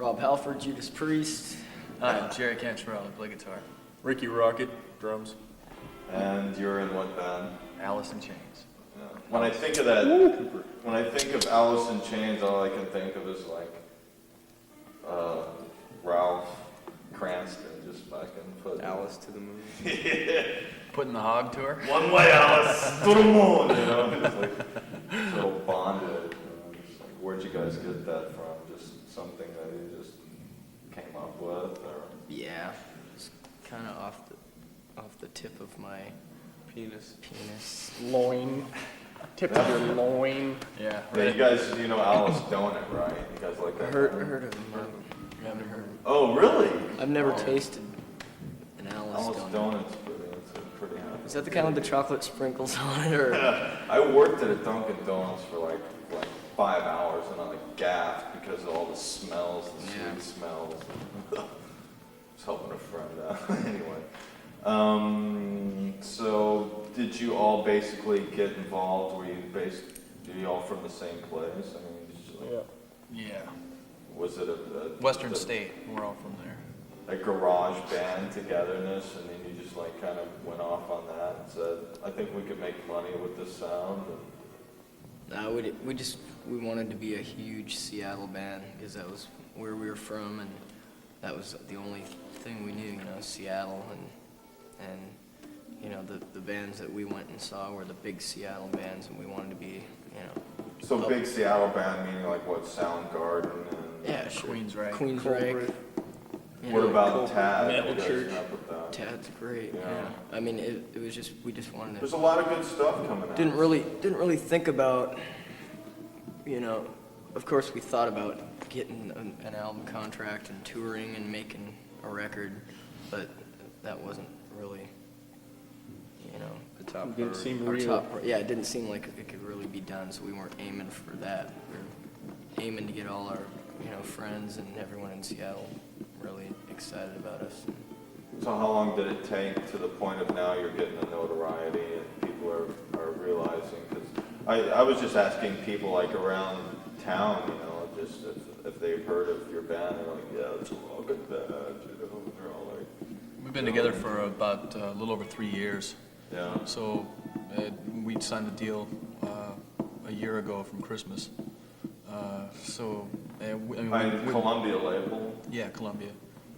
Rob Halford, Judas Priest. I'm Jerry Cantrell, I play guitar. Ricky Rocket, drums. And you're in what band? Alice in Chains. When I think of that, when I think of Alice in Chains, all I can think of is like Ralph Cranston just fucking put Alice to the moon. Putting the hog to her. One way, Alice, to the moon. You know, it's like so bonded. You know, just like, where'd you guys get that from? Just something that you just came up with, or? Yeah, it's kind of off the tip of my Penis. loin. Tip of your loin. Yeah. Yeah, you guys, you know Alice Donut, right? You guys like that? Heard of him. Never heard. Oh, really? I've never tasted an Alice Alice donut. Donut's pretty Is that the kind with the chocolate sprinkles on it, or? I worked at a Dunkin' Donuts for like 5 hours, and I like gasped because of all the smells, the sweet smells. I was helping a friend out. Anyway, so did you all basically get involved? Were you all from the same place? I mean, just like, Yeah. was it a Western State. We're all from there. a garage band togetherness, and then you just like kind of went off on that and said, I think we could make money with this sound? No, we wanted to be a huge Seattle band because that was where we were from, and that was the only thing we knew, you know, Seattle, and you know, the bands that we went and saw were the big Seattle bands, and we wanted to be, you know. So big Seattle band meaning like what, Soundgarden and Yeah, sure. Queensryche. what about Tad? Metal You guys Church. up with that? Tad's great. Yeah. Yeah. I mean, it was just we just wanted There's to. a lot of good stuff coming out. Didn't really think about, you know. Of course, we thought about getting an album contract and touring and making a record, but that wasn't really, you know, The top Didn't bird. seem our real. top. Yeah, it didn't seem like it could really be done, so we weren't aiming for that. We were aiming to get all our, you know, friends and everyone in Seattle really excited about us. So how long did it take to the point of now you're getting the notoriety and people are realizing? Because I was just asking people like around town, you know, just if they've heard of your band, they're like, yeah, it's a good band, you know, and they're all like, We've been together for about a little over 3 years. yeah. So we signed the deal a year ago from Christmas. Columbia label. Yeah, Columbia.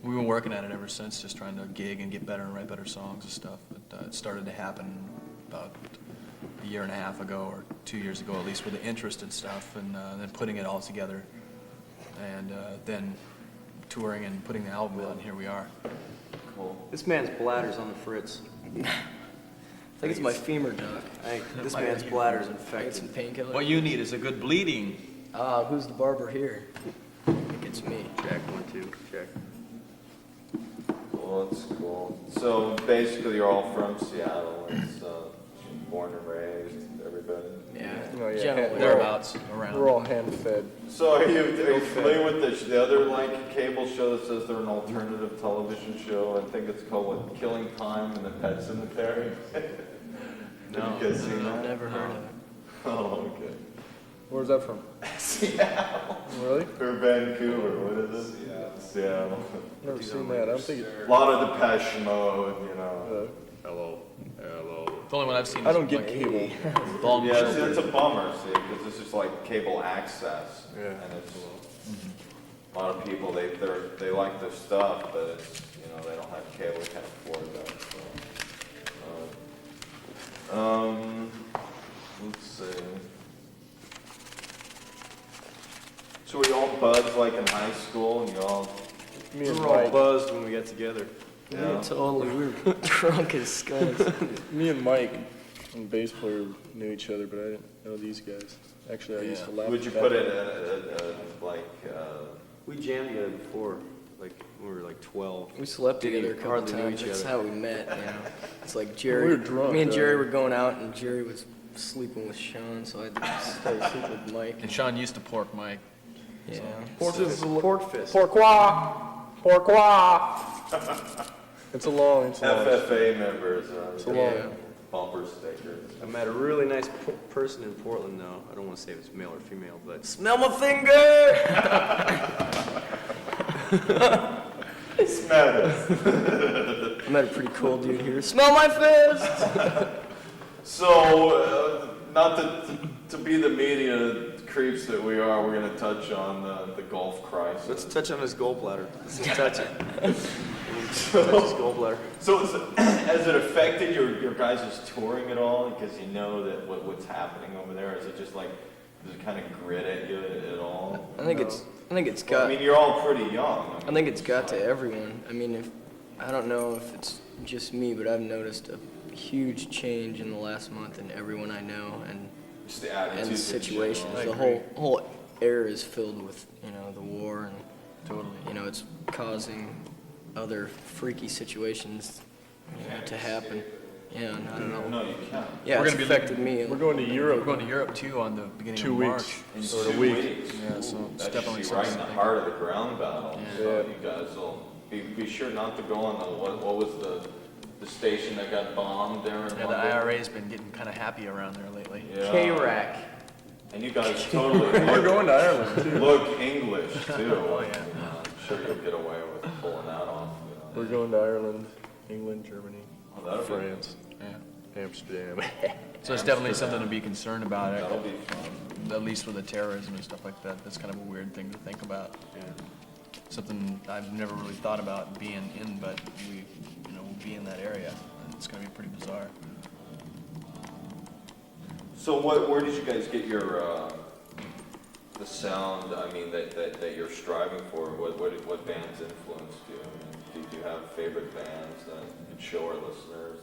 We've been working at it ever since, just trying to gig and get better and write better songs and stuff. But it started to happen about a year and a half ago, or 2 years ago at least, with the interest and stuff, and then putting it all together, and then touring and putting the album out, and here we are. Cool. This man's bladder's on the fritz. I think it's my femur, Doc. This man's bladder's I need infected. some painkillers. What you need is a good bleeding. Who's the barber here? I think it's me. Check, 1, 2, check. Well, that's cool. So basically you're all from Seattle. It's born and raised, everybody. Yeah. Oh, yeah. Generally. Thereabouts, around. We're all hand-fed. So are you familiar with the other like cable show that says they're an alternative television show? I think it's called what, Killing Time in the Pet Cemetery. No. Have you guys seen that? I've never heard of it. Oh, okay. Where's that from? Seattle. Really? Or Vancouver, what is it? Seattle. Never seen that. I don't think it. A lot of Depeche Mode, you know. Hello. The only one I've seen I is don't get like cable. Bomb Yeah, see, Shelter. it's a bummer, see, because it's just like cable access. Yeah. And it's, a lot of people, they like their stuff, but it's, you know, they don't have cable, they can't afford that, so. Let's see. So were you all buds like in high school, and you all, Me We and were all Mike. buzzed when we got together. yeah? Totally. We were drunk as skunks. Me and Mike, and bass player, knew each other, but I didn't know these guys. Actually, I used to laugh. Would you at put that. it like, We jammed together before, like when we were like 12. We slept Didn't together a couple hardly know times. each That's other. how we met, you know. It's like Jerry. We were drunk, Me and Jerry though. were going out, and Jerry was sleeping with Sean, so I had to stay sleeping with Mike. And Sean used to pork Mike. Yeah. Pork fist. Pourquoi? Pourquoi? It's a long. FFA members, It's a long. Yeah. bumper stickers. I met a really nice person in Portland, though. I don't want to say if it's male or female, but Smell my finger! Smell it. I met a pretty cool dude here. Smell my fist! So, not to be the media creeps that we are, we're going to touch on the golf crisis. Let's touch on his gallbladder. Let's just touch it. Touch his gallbladder. So has it affected your guys' touring at all? Because you know that what's happening over there. Is it just like, does it kind of grit at you at all? I think it's got. Well, I mean, you're all pretty young. I think it's got to everyone. I mean, I don't know if it's just me, but I've noticed a huge change in the last month in everyone I know and Just the attitudes in situations. general. The whole air is filled with the war and Totally. it's causing other freaky situations to happen. Yeah, and I don't know. No, you can't. Yeah, We're it's gonna be affected me. We're going to We're Europe. going to Europe too on the beginning 2 of weeks. March. Or a 2 week. weeks. Yeah, so it's That definitely should be right in something the to think heart of the ground battle. Yeah. So Yeah. you guys will be sure not to go on the what was the station that got bombed there in Yeah, the London? IRA's been getting kind of happy around there lately. Yeah. K-Rack. And you guys totally We're going to Ireland too. look English too. Oh, yeah. I'm sure you'll get away with pulling that off. We're going to Ireland, England, Germany, Oh, that'll be- France, Yeah. Amsterdam. So it's definitely something to be concerned about, That'll be fun. at least with the terrorism and stuff like that. That's kind of a weird thing to think about. Something I've never really thought about being in, but we'll be in that area. And it's going to be pretty bizarre. So where did you guys get your the sound? I mean that you're striving for. What bands influenced you? I mean, did you have favorite bands that you could show our listeners?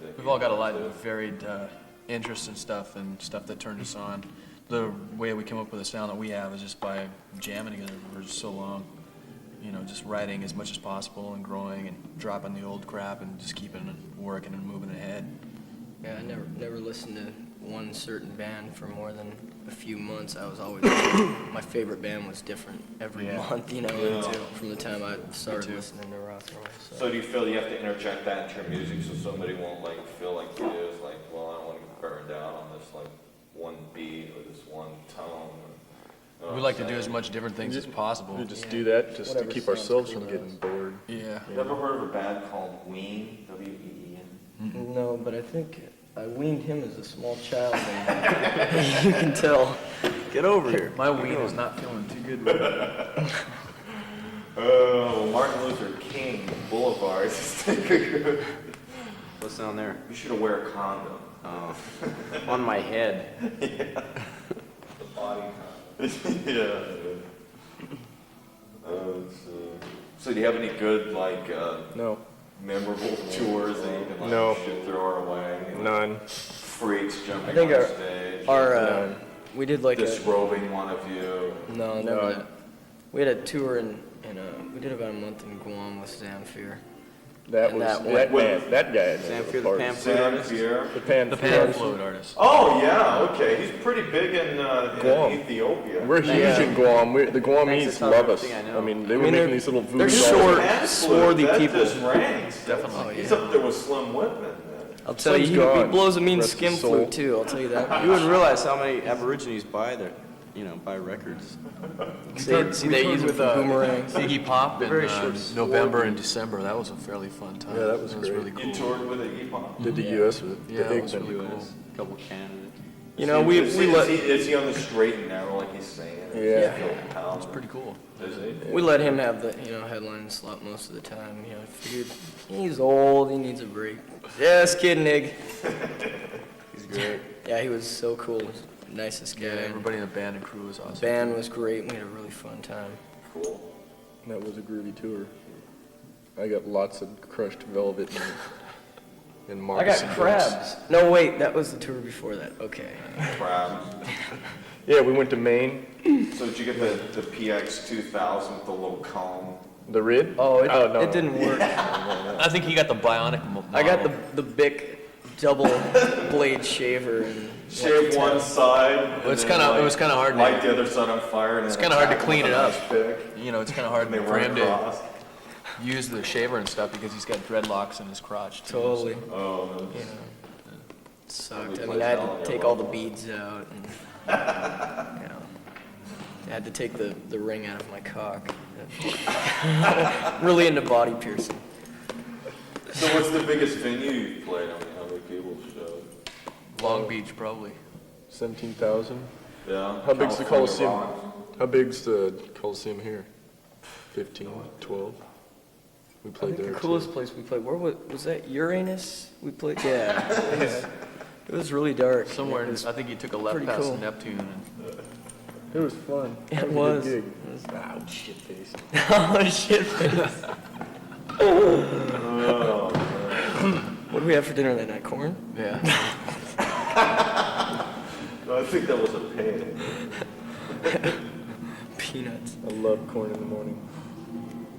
That We've all got a lot of varied interests and stuff that turned us on. The way we came up with the sound that we have is just by jamming together for so long. Just writing as much as possible and growing and dropping the old crap and just keeping it working and moving ahead. Yeah, I never listened to one certain band for more than a few months. I was always my favorite band was different every Yeah. month. Yeah. From the time I started too. listening to rock and roll. So do you feel you have to interject that into your music so somebody won't feel like it is like, well, I don't want to get burned out on this one beat or this one tone? You know We what like I'm to do as saying? much different things as possible. We just do that just to Whatever keep sounds ourselves cool from to getting us. bored. Yeah. You ever heard of a band called Ween? W-E-E-N? No, but I think I weaned him as a small child, and you can tell. Get over here. My weed is not feeling too good right now. Oh, Martin Luther King Boulevard. What's down there? You should wear a condom. Oh. On my head. The body condom. Yeah. So do you have any good, No, memorable tours that you can, No. should throw our way? none. Freaks jumping I think on stage. we did like disrobing one of you. no, never that. We had a tour we did about a month in Guam with Zamfir. That And was that that one- man. That guy. Zamfir the part. pamphlet artist? Zamfir. The pan. The pan float artist. Oh yeah, okay. He's pretty big in Guam. Ethiopia. We're huge Yeah. in Guam. The Thanks, Guamese that's not love us. everything I know. I mean, they were I mean, making they're- these little they're voodoo short, dolls. Hand swarthy flute, that people. just ranks. Definitely. He's up there with Slim Whitman. I'll tell you, Slim's he gone. blows a mean Rest skim his soul. flute too. I'll tell you that. You wouldn't realize how many Aborigines buy records. See they use it with for boomerangs. Iggy Pop in Very short November and December. That was a fairly fun time. Yeah, that was great. really You cool. toured with Iggy Pop. Did the U.S. with it. Yeah, the it was Igman. really cool. US, a couple Canada. Is he on the straight and narrow like he's saying? Yeah. It's pretty cool. Is he? We let him have the headline slot most of the time. I figured he's old, he needs a break. Just kidding, Ig. He's great. Yeah, he was so cool. Nicest guy. Yeah, everybody in the band and crew was awesome. Band was great. We had a really fun time. Cool. That was a groovy tour. I got lots of crushed velvet and I moccasin got boots. crabs. No, wait, that was the tour before that. Okay. Crabs. Yeah, we went to Maine. So did you get the PX 2000 with the little comb? The Rid? Oh, it, no, it didn't work. I think he got the bionic model. I got the Bic double blade shaver and Shave one side. Well, it was and then, kind of hard. Light the other side on fire. And It's then kinda hard to attack clean with it a up. nice pick. It's kind of hard And they for run him to across. use the shaver and stuff because he's got dreadlocks in his crotch. Too, totally. so- Oh, You know, it sucked. I Probably mean, I had plays to down take your all the level. beads out and had to take the ring out of my cock. Really into body piercing. So what's the biggest venue you've played? I mean, how many people showed? Long Beach, probably. 17,000. Yeah. How big's the California Coliseum? rocks. How big's the Coliseum here? 15, 12? We I played think there the coolest too. place we played, where was that? Uranus? We played, yeah. It was really dark. Somewhere, It was I think you took a left pretty past cool. Neptune. And It was fun. It That was. a good gig. It was- Ouch, shit face. Oh, shit face. Oh, What did we have for dinner that night? Corn? yeah. no, I think that was a pig. Peanuts. I love corn in the morning.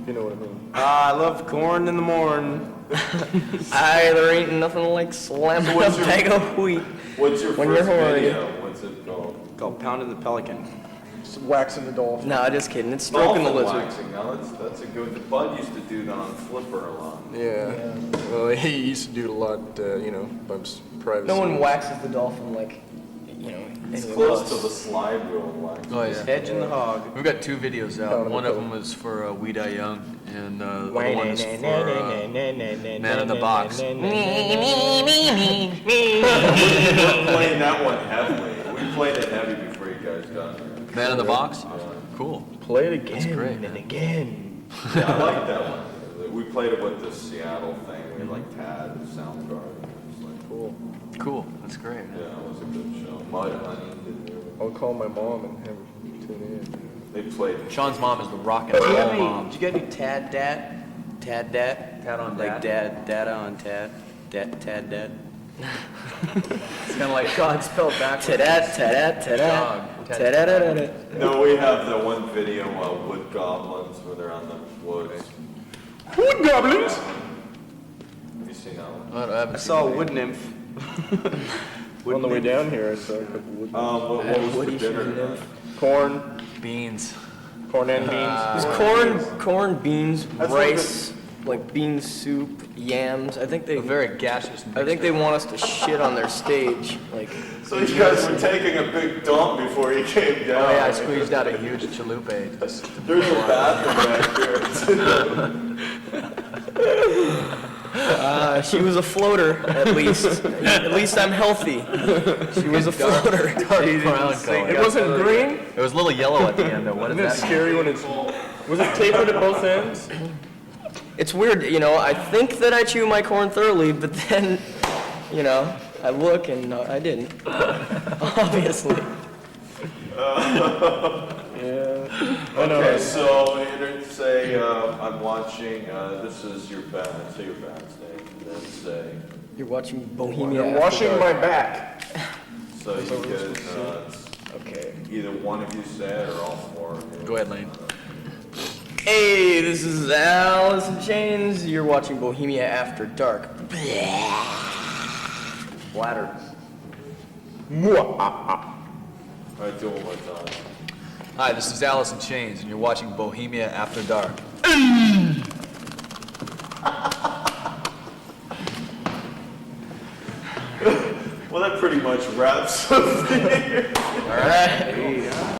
If you know what I mean. I love corn in the morning. There ain't nothing like slamming a what's your- bag of wheat. What's your When first you're horny. video? What's it called? Called Pounding the Pelican. Just waxing the dolphin. Nah, just kidding. It's stroking the Dolphin lizard. waxing. Now that's a good. Bud used to do that on Flipper a lot. Yeah. Well, he used to do it a lot, by privacy. No one waxes the dolphin like, It's anyone close else. to the slide rule wax. Oh, yeah. Edging the hog. We've got 2 videos out. Pound of One the of them was for We Die Young, and the other one is for Man in the Box. We're playing that one heavily. We played it heavy before you guys got here. Man in the Box? Cool. Play it again. That's great. And again. Yeah, I like that one. We played it with the Seattle thing. We had like Tad and Sound Guard. It was like, Cool. Cool. That's great. yeah, it was a good show. Mud Honey didn't we? I'll call my mom and have her tune in. They played. Sean's mom is the rock and Did you roll get any, mom. did you get any Tad Dat? Tad Dat? Tad on Like dad? Data on Tad? Tad Dat? It's kind of like God spelled backwards. Ta-da, ta-da, ta-da. Dog. Ta-da-da-da-da. No, we have the one video of Wood Goblins where they're on the woods. Wood goblins! Have you seen that one? I haven't I seen saw a it. wood nymph. On the way down here, I saw a couple wood. What was Woody for dinner should tonight? Corn. Beans. Corn and beans. It's corn, beans, That's rice, like bean soup, yams. I think A they very gaseous mixture. I think they want us to shit on their stage. Like, So you guys were taking a big dump before you came down. Oh yeah, I squeezed out a huge chalupa. There's a bathroom back here. she was a floater, at least. At least I'm healthy. She was a floater. Dark brown color. It wasn't green? It was a little yellow at the end though. What is Isn't it that? scary when it's... Was it tapered at both ends? It's weird, I think that I chew my corn thoroughly, but then, I look and I didn't. Obviously. Yeah. I know. Okay, so you say I'm watching. This is your band. Say your band's name, and then say. You're watching Bohemia You're After washing Dark. my back. So you can Okay. either one of you say it or all 4 of you. Go ahead, Layne. Hey, this is Alice in Chains. You're watching Bohemia After Dark. Bladder. All right, do it one more time. Hi, this is Alice in Chains, and you're watching Bohemia After Dark. Well, that pretty much wraps up. All right.